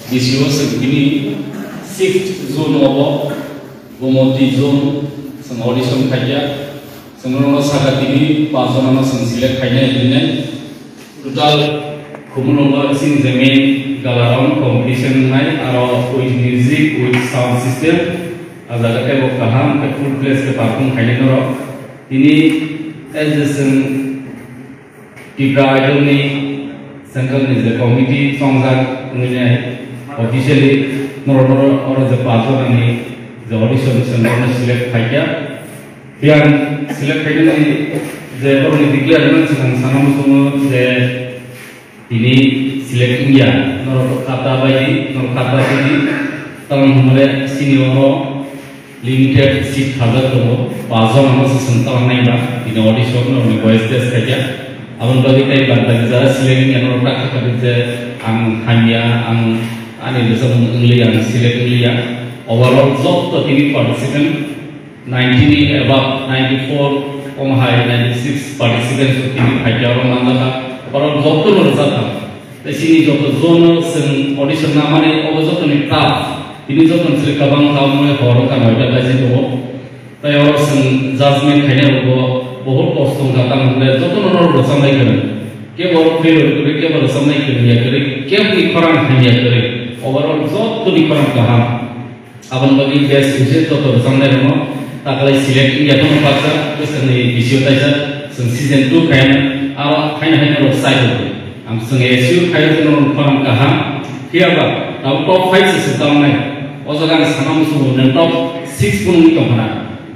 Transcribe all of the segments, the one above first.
bisio segini sixth zone obo gomoti zone sang audition kaya sang sagat ini pasono sang select kaya ini total kumunoba sing zemin galaron competition nai aro with music with sound system azaga ke kaham ke full place ke parkung kaya noro ini as Tipra idol ni Central is the committee songs are officially nor or the pastor and the audition Central select Hakia. We are select the only declared Sanam the Tini select India, nor Kata Bayi, nor Kata Bayi, Tamule Senior limited seat Hazard, Pazon Santa Naiba in audition or the voice test Hakia. Abang bagi kaya bantang zara seleng yang orang tak kerja ang hanya ang ane desa mengli ang seleng liya overall job tu ini participant 90 above 94 high 96 participants tu ini hajar orang mana overall job tu luar biasa. Di sini job tu zone sen audition nama ni overall job tu ni tough. Ini job tu selek abang tahu mulai horor kan ada lagi tu. Tapi orang sen judgement kaya orang बहुत कष्ट होता है जो तो नॉर्मल समय करें क्या बहुत फेल होते क्या बहुत समय करें या करें क्या निखरान है या करें ओवरऑल जो तो निखरान कहा अब हम बगी बेस्ट उसे तो समय रहो ताकि सिलेक्टिंग या तो मपासा तो संगे विषयों ताजा सीजन 2 खायन अब खायन है ना साइड होते हम संगे एशियो खायन तो निखरान कहा क्या बात अब टॉप 5 से सिताओं में और जगह सना मुझे टॉप 6 पुनः कमाना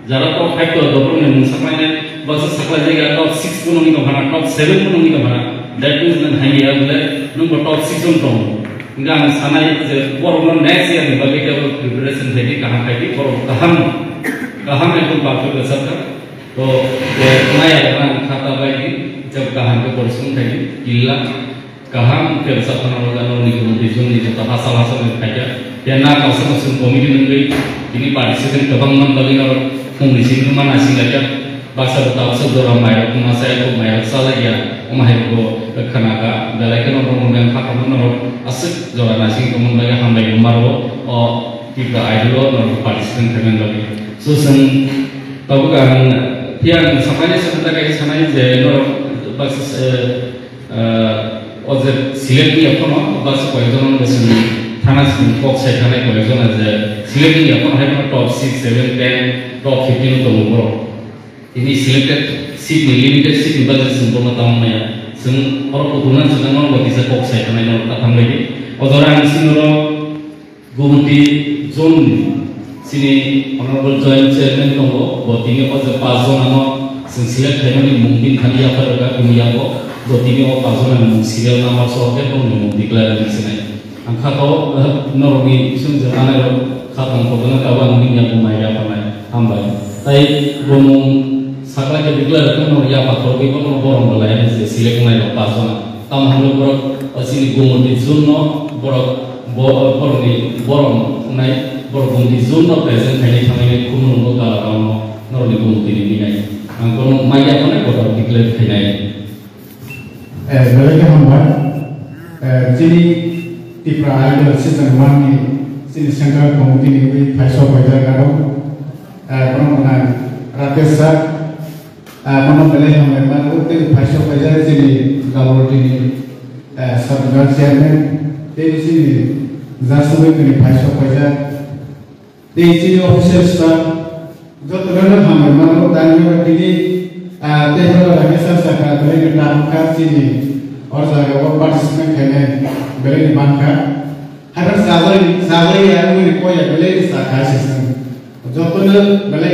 ज़रा टॉप 5 तो दोपहर में मुंसफाई ने बस सकला जाएगा टॉप 6 को नहीं कमाना टॉप 7 को नहीं कमाना दैट मींस नन है ये अगले नंबर टॉप 6 on टॉप इंगा साना ये फॉर नेक्स्ट ईयर में बाकी क्या प्रिपरेशन है कि कहां है कि फॉर कहां में तो बात कर सकता तो ये नया अपना खाता भाई जब कहां पे परसों है किला कहां के सपना होगा नो निगम नि तो हासा में खाया या ना कासम कमिटी नंगई ini participant kebang nam bagi kalau fungsi itu mana sih aja bahasa betul sedora mayat masa itu mayat salah ya omahir ko kanaga dalai kan orang yang hak orang asik jalan nasi kemudian bagi hambai umaro oh kita idol orang participant dengan lagi so sen tahu kan yang samanya sebentar kayak sana aja orang bahasa ozer select ni apa no bahasa kau itu orang berseni थाना से टॉप से थाने कॉलेजों में जे सिलेक्टिंग या कौन है ना टॉप 6, 7, 10, टॉप 15 तो मुकरो ini selected seat ni limited seat ni baca sempurna tahun maya sem orang keturunan sedang orang bagi sekok saya karena orang tak tahu lagi orang sini orang gumti zone sini honorable joint chairman tunggu buat ini orang pas zone nama select hari ni mungkin kali apa juga dunia ko buat ini orang pas zone nama serial nama soalnya tu mungkin declare di sini angka kau normi sumber mana lo khatang kau dengan kawan mungkin yang pemain apa main hambai tapi gomong sakla ke declare tu nor ya pak kalau kita nor borong belai ni select main lo pas zone tam ham lo borok asini gomong di zone no borok ni borong naik borong di zone no present kali kami ni kuno lo kalau nor di gomong ini naik angkau main apa naik borok declare kali naik belai ke hambai jadi Tipra idol season 1 ni sini Central Committee ni we paisa paida karo kono Rakesh sir kono bele hame man utte paisa paida sini galorti ni sub chairman te sini zasube ni paisa paida te sini official staff jot rana hame man dani tini te holo Rakesh sir ka bele naam ka sini और जाएगा वो पार्टिसिपेंट करने बेले निमान का हर सागरी या कोई कोई बेले साखा सिस्टम जो तो न बेले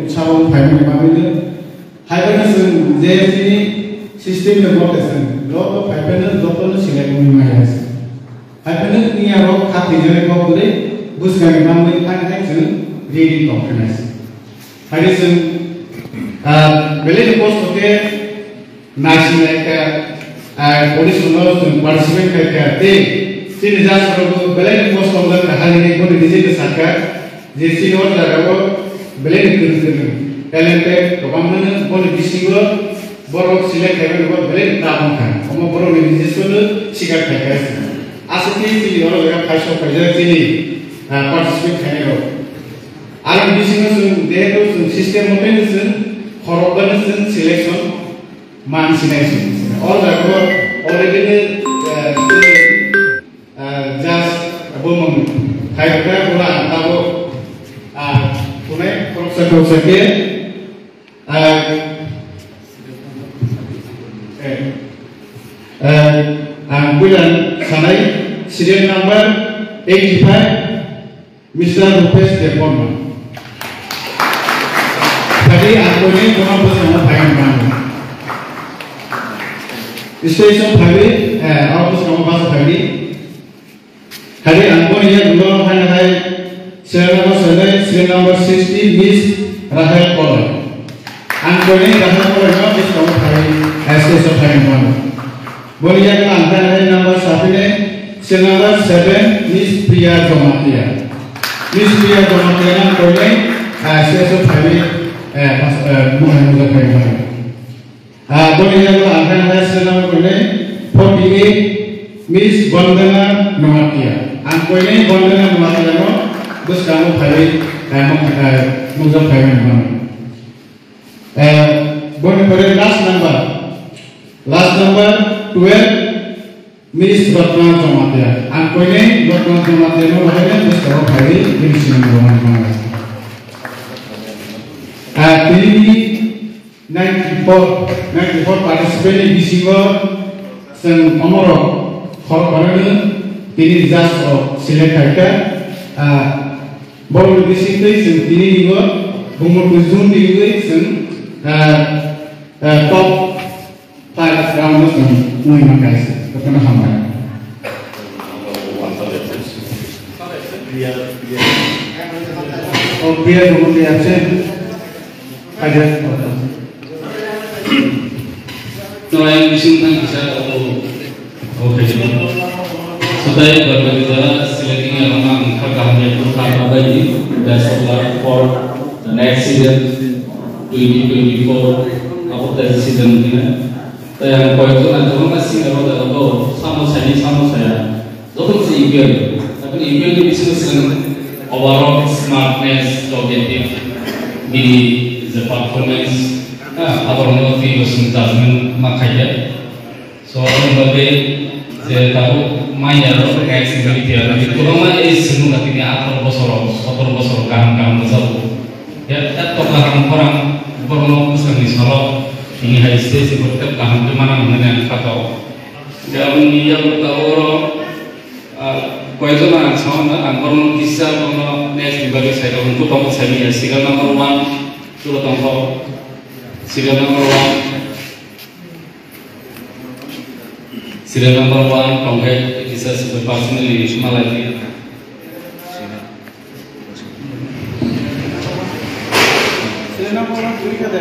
उछाव फाइनल निमान में हाइबरनेस जेएसटी सिस्टम में बहुत है लो तो फाइनल जो तो न सिलेक्ट में है हाइबरनेस नहीं है वो खाते जरे को बोले बुस का निमान में खाने एक्शन रीडिंग कॉन्फिडेंस हाइसन बेले पोस्ट होते नेशनल का audition lo participate करके आते सिर्फ जास लोग बेले पोस्ट होगा कहानी नहीं कोई डिजिट साका जैसी और लगा वो बेले निकलते टैलेंटेड तो हम ने कोई डिसिगो बोरो सिलेक्ट करके वो बेले नाम का हम बोरो डिजिट तो शिकार करके asli ini orang yang paisa paisa ini participate kayaknya. Alam di sini dia tu sistem apa ni organisation selection management. All that already just abang kayak kita pula tahu punai proses ke bulan sanai serial number 85 Mr. Rupesh Deporma. Tadi aku ni cuma bersama bayang bangun. Station hari, aku bersama bahasa hari. Hari aku ni yang dulu hai serial number 60 Miss Rahel Koller. Aku ni Rahel Koller ni bersama hari station bayang bangun. Boleh yang hai number satu ni serial number 7 Miss Priya Jomatia. Miss Priya Jomatia ni aku ni station hari bukan bayang. Boleh yang hai serial number 48 Miss Vandana Nomatia. Aku ini Vandana Nomatia no, bos kamu hari mungkin bayang mana. Boleh pada last number 12 Miss Ratna Jomatia. Aku ini Ratna Jomatia no hari bos kamu hari Miss Ratna. Ini 94 participant di sini sen Amaro Khorbarani tini just select karena baru di sini sen tini juga umur kuzun di sen top 5 round sen mui makai sen ketemu hamil. Oh biar kemudian sen ada. Nelayan bising kan bisa Sudah berbeda selecting memang kami pertama lagi dan setelah for the next season 2024 aku dari season ini yang kau itu nanti masih kalau dalam sama saya itu sih impian tapi impian itu bisa overall smartness objektif di the performance atau mengerti judgment makanya soalnya sebagai saya tahu mainnya itu kayak single dia tapi kalau main ini semua nanti atur bosor kaham besar ya tak orang mesti misalnya ini high stage seperti kaham di mana mengenai kata dan yang tahu orang kau itu mana sama orang bisa orang next dibagi saya untuk kamu saya serial number 1 sudah tahu serial number 1 konkret bisa sebagai personally Malaysia. Serial number 1 beri kata.